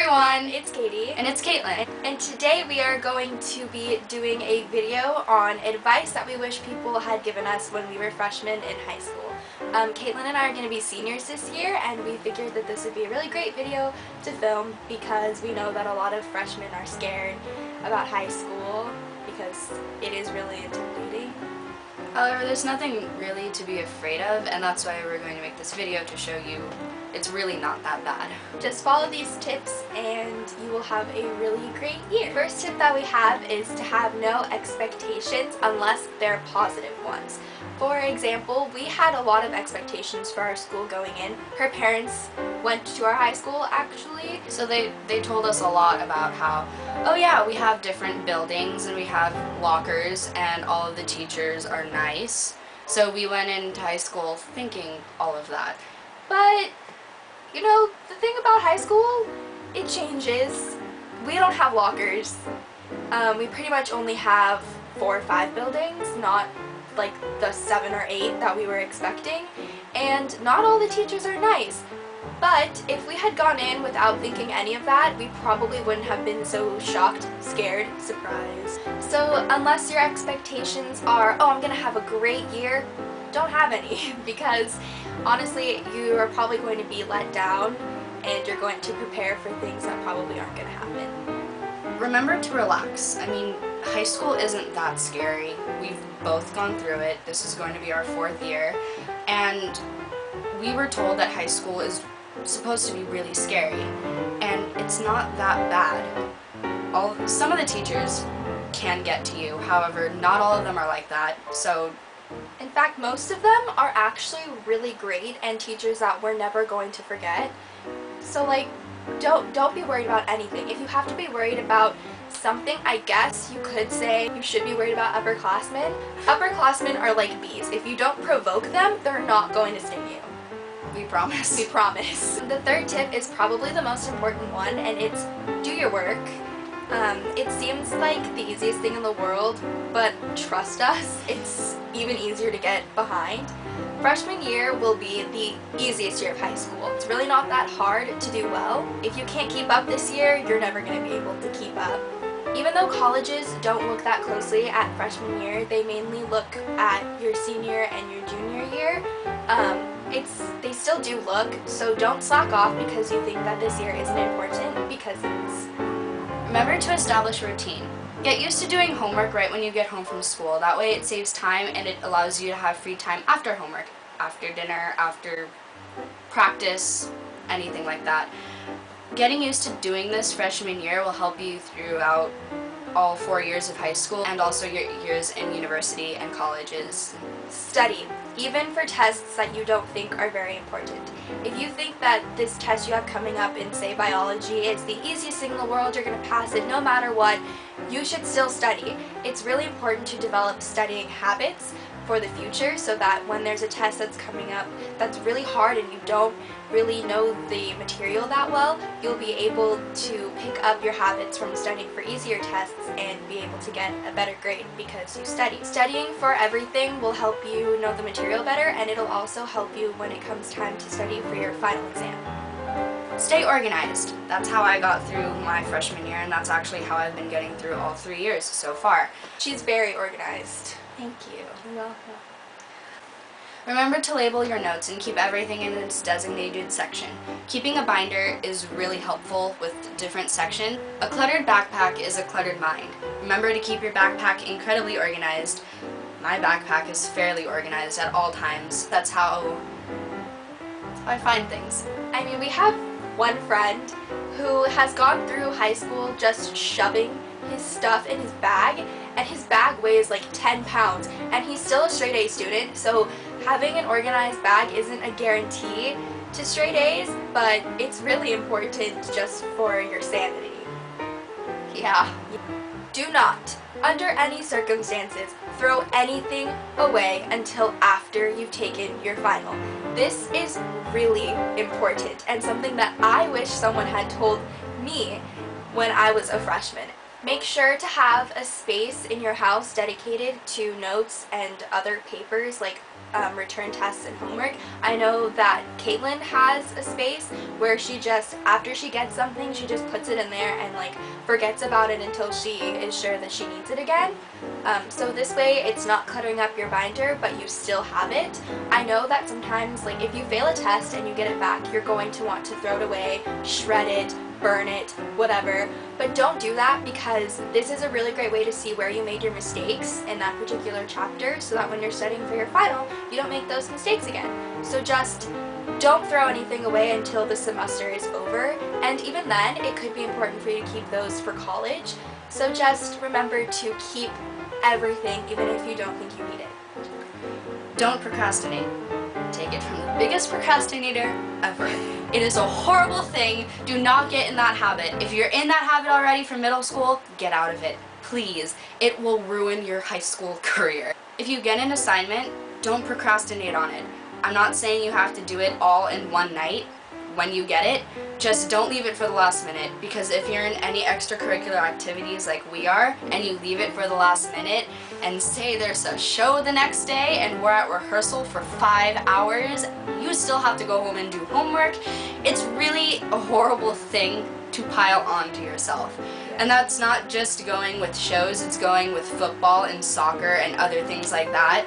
everyone! It's Katie. And it's Kaitlin. And today we are going to be doing a video on advice that we wish people had given us when we were freshmen in high school. Kaitlin and I are going to be seniors this year, and we figured that this would be a really great video to film because we know that a lot of freshmen are scared about high school because it is really intimidating. However, there's nothing really to be afraid of, and that's why we're going to make this video to show you it's really not that bad. Just follow these tips and you will have a really great year. First tip that we have is to have no expectations unless they're positive ones. For example, we had a lot of expectations for our school going in. Her parents went to our high school actually. So they told us a lot about how, oh yeah, we have different buildings and we have lockers and all of the teachers are nice. So we went into high school thinking all of that. But you know, the thing about high school, it changes. We don't have lockers. We pretty much only have 4 or 5 buildings, not like the 7 or 8 that we were expecting. And not all the teachers are nice. But if we had gone in without thinking any of that, we probably wouldn't have been so shocked, scared, surprised. So unless your expectations are, oh, I'm gonna have a great year, don't have any because honestly you are probably going to be let down and you're going to prepare for things that probably aren't going to happen. Remember to relax. I mean, high school isn't that scary. We've both gone through it. This is going to be our 4th year, and we were told that high school is supposed to be really scary, and it's not that bad. Some of the teachers can get to you, however, not all of them are like that, so in fact, most of them are actually really great and teachers that we're never going to forget. So like, don't be worried about anything. If you have to be worried about something, I guess you could say you should be worried about upperclassmen. Upperclassmen are like bees. If you don't provoke them, they're not going to sting you. We promise. We promise. The third tip is probably the most important one, and it's do your work. It seems like the easiest thing in the world, but trust us, it's even easier to get behind. Freshman year will be the easiest year of high school. It's really not that hard to do well. If you can't keep up this year, you're never going to be able to keep up. Even though colleges don't look that closely at freshman year, they mainly look at your senior and your junior year. They still do look, so don't slack off because you think that this year isn't important, because it is. Remember to establish a routine. Get used to doing homework right when you get home from school. That way it saves time and it allows you to have free time after homework, after dinner, after practice, anything like that. Getting used to doing this freshman year will help you throughout all 4 years of high school and also your years in university and colleges. Study, even for tests that you don't think are very important. If you think that this test you have coming up in, say, biology is the easiest thing in the world, you're going to pass it no matter what, you should still study. It's really important to develop studying habits for the future so that when there's a test that's coming up that's really hard and you don't really know the material that well, you'll be able to pick up your habits from studying for easier tests and be able to get a better grade because you study. Studying for everything will help you know the material better, and it'll also help you when it comes time to study for your final exam. Stay organized. That's how I got through my freshman year, and that's actually how I've been getting through all 3 years so far. She's very organized. Thank you. You're welcome. Remember to label your notes and keep everything in its designated section. Keeping a binder is really helpful with different sections. A cluttered backpack is a cluttered mind. Remember to keep your backpack incredibly organized. My backpack is fairly organized at all times. That's how I find things. I mean, we have one friend who has gone through high school just shoving his stuff in his bag, and his bag weighs like 10 pounds, and he's still a straight A student, so having an organized bag isn't a guarantee to straight A's, but it's really important just for your sanity. Yeah. Do not, under any circumstances, throw anything away until after you've taken your final. This is really important and something that I wish someone had told me when I was a freshman. Make sure to have a space in your house dedicated to notes and other papers like return tests and homework. I know that Kaitlin has a space where she just, after she gets something, she just puts it in there and like forgets about it until she is sure that she needs it again. So this way it's not cluttering up your binder, but you still have it. I know that sometimes, like, if you fail a test and you get it back, you're going to want to throw it away, shred it, burn it, whatever, but don't do that, because this is a really great way to see where you made your mistakes in that particular chapter, so that when you're studying for your final, you don't make those mistakes again. So just don't throw anything away until the semester is over, and even then it could be important for you to keep those for college. So just remember to keep everything, even if you don't think you need it. Don't procrastinate. Take it from the biggest procrastinator ever. It is a horrible thing. Do not get in that habit. If you're in that habit already from middle school, get out of it. Please. It will ruin your high school career. If you get an assignment, don't procrastinate on it. I'm not saying you have to do it all in one night when you get it. Just don't leave it for the last minute, because if you're in any extracurricular activities like we are and you leave it for the last minute, and say there's a show the next day and we're at rehearsal for 5 hours, you still have to go home and do homework. It's really a horrible thing to pile onto yourself. And that's not just going with shows, it's going with football and soccer and other things like that.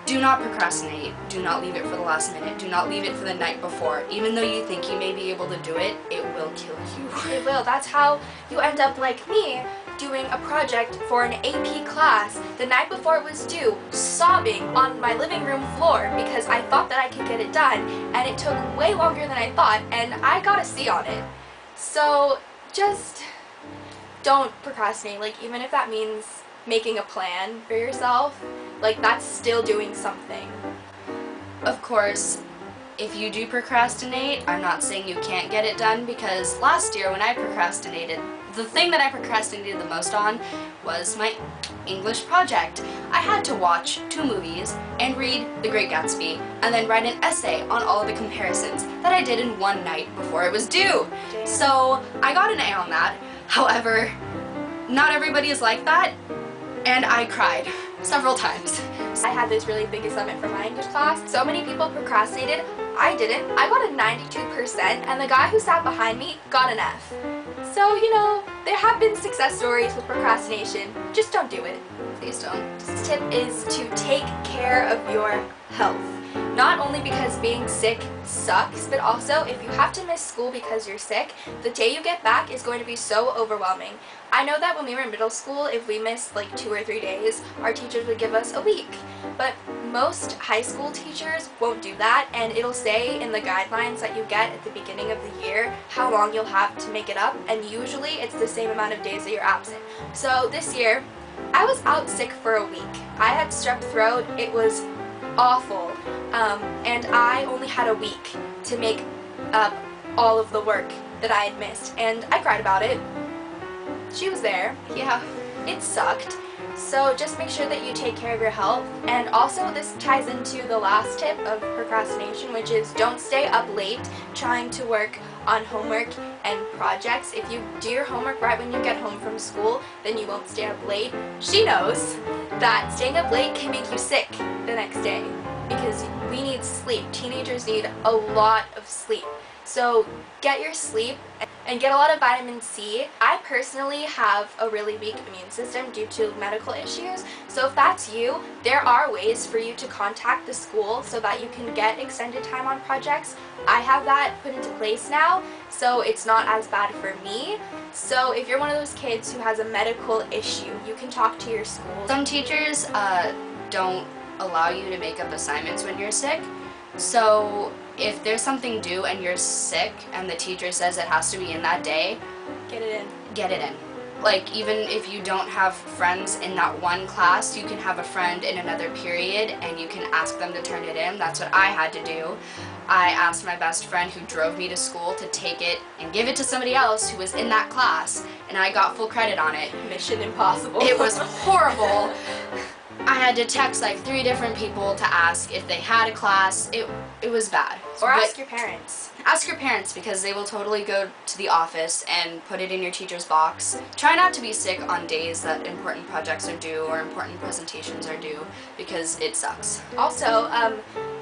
Do not procrastinate. Do not leave it for the last minute. Do not leave it for the night before. Even though you think you may be able to do it, it will kill you. It will. That's how you end up like me, doing a project for an AP class the night before it was due, sobbing on my living room floor because I thought that I could get it done, and it took way longer than I thought, and I got a C on it. So just don't procrastinate. Like, even if that means making a plan for yourself, like, that's still doing something. Of course, if you do procrastinate, I'm not saying you can't get it done, because last year when I procrastinated, the thing that I procrastinated the most on was my English project. I had to watch 2 movies and read The Great Gatsby, and then write an essay on all of the comparisons that I did in one night before it was due. Damn. So I got an A on that. However, not everybody is like that, and I cried several times. I had this really big assignment for my English class. So many people procrastinated. I didn't. I got a 92%, and the guy who sat behind me got an F. So, you know, there have been success stories with procrastination. Just don't do it. Please don't. This tip is to take care of your health. Not only because being sick sucks, but also if you have to miss school because you're sick, the day you get back is going to be so overwhelming. I know that when we were in middle school, if we missed like 2 or 3 days, our teachers would give us a week. But most high school teachers won't do that, and it'll say in the guidelines that you get at the beginning of the year how long you'll have to make it up, and usually it's the same amount of days that you're absent. So this year, I was out sick for a week. I had strep throat. It was awful, and I only had a week to make up all of the work that I had missed, and I cried about it. She was there. Yeah, it sucked. So just make sure that you take care of your health. And also, this ties into the last tip of procrastination, which is don't stay up late trying to work on homework and projects. If you do your homework right when you get home from school, then you won't stay up late. She knows that staying up late can make you sick the next day, because we need sleep. Teenagers need a lot of sleep. So get your sleep and get a lot of vitamin C. I personally have a really weak immune system due to medical issues, so if that's you, there are ways for you to contact the school so that you can get extended time on projects. I have that put into place now, so it's not as bad for me. So if you're one of those kids who has a medical issue, you can talk to your school. Some teachers don't allow you to make up assignments when you're sick. So if there's something due and you're sick and the teacher says it has to be in that day, Get it in. get it in. Like, even if you don't have friends in that one class, you can have a friend in another period and you can ask them to turn it in. That's what I had to do. I asked my best friend who drove me to school to take it and give it to somebody else who was in that class, and I got full credit on it. Mission impossible. It was horrible. I had to text like 3 different people to ask if they had a class. It was bad. Or ask your parents. Ask your parents, because they will totally go to the office and put it in your teacher's box. Try not to be sick on days that important projects are due or important presentations are due, because it sucks. Also,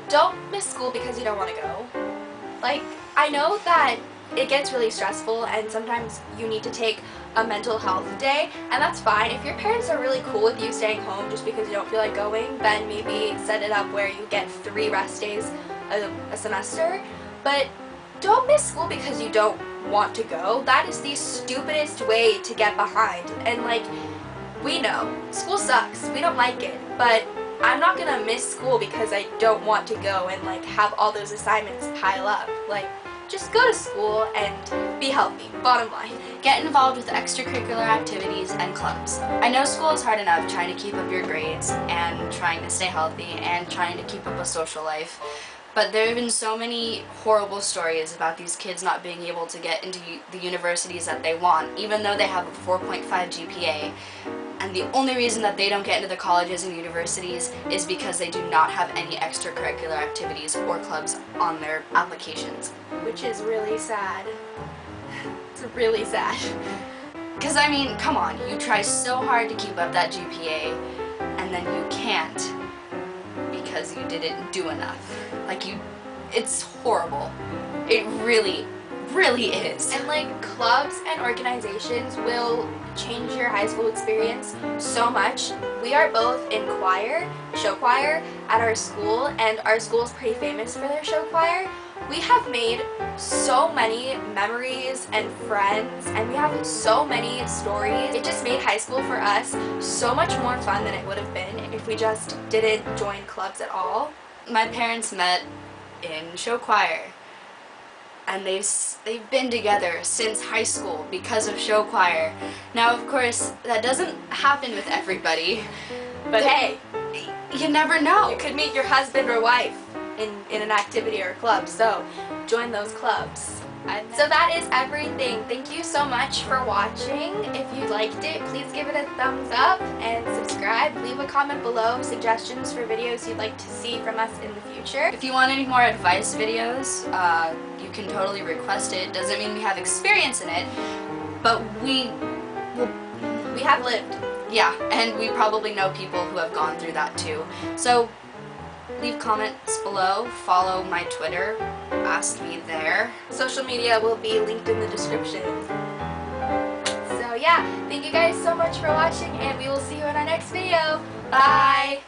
don't miss school because you don't want to go. Like, I know that it gets really stressful and sometimes you need to take a mental health day, and that's fine. If your parents are really cool with you staying home just because you don't feel like going, then maybe set it up where you get 3 rest days a semester. But don't miss school because you don't want to go. That is the stupidest way to get behind. And like, we know school sucks, we don't like it, but I'm not gonna miss school because I don't want to go and like have all those assignments pile up. Like, just go to school and be healthy, bottom line. Get involved with extracurricular activities and clubs. I know school is hard enough trying to keep up your grades and trying to stay healthy and trying to keep up a social life, but there have been so many horrible stories about these kids not being able to get into the universities that they want, even though they have a 4.5 GPA. And the only reason that they don't get into the colleges and universities is because they do not have any extracurricular activities or clubs on their applications. Which is really sad. It's really sad. Because, I mean, come on, you try so hard to keep up that GPA, and then you can't because you didn't do enough. Like, it's horrible. It really, really is. And like, clubs and organizations will change your high school experience so much. We are both in choir, show choir, at our school, and our school is pretty famous for their show choir. We have made so many memories and friends, and we have so many stories. It just made high school for us so much more fun than it would have been if we just didn't join clubs at all. My parents met in show choir, and they've been together since high school because of show choir. Now, of course, that doesn't happen with everybody, But hey, you never know. you could meet your husband or wife in an activity or a club, so join those clubs. So that is everything. Thank you so much for watching. If you liked it, please give it a thumbs up and subscribe. Leave a comment below, suggestions for videos you'd like to see from us in the future. If you want any more advice videos, you can totally request it. Doesn't mean we have experience in it, but we have lived. Yeah, and we probably know people who have gone through that too. So leave comments below, follow my Twitter, ask me there. Social media will be linked in the description. So yeah, thank you guys so much for watching, and we will see you in our next video. Bye!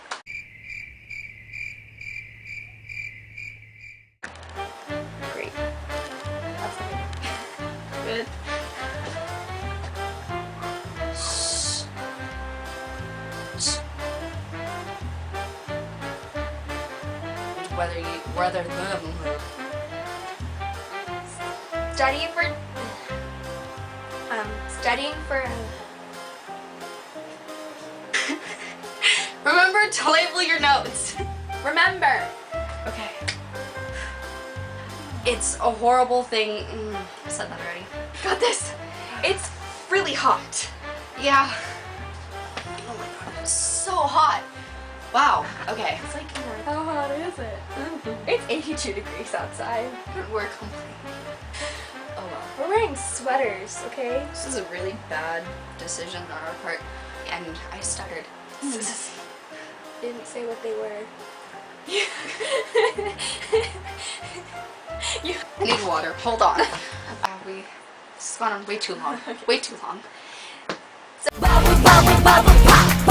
Great. That's good. Whether studying for remember to label your notes. remember. Okay. It's a horrible thing. I said that already. Got this. It's really hot. Yeah. Oh my god, it's so hot. Wow. Okay. It's like, how hot is it? It's 82 degrees outside. We're complaining. Oh well. We're wearing sweaters, okay? This is a really bad decision on our part, and I stuttered. Didn't say what they were. I need water. Hold on. This has gone on way too long. Okay. Way too long. So, bubble, bubble, bubble, pop.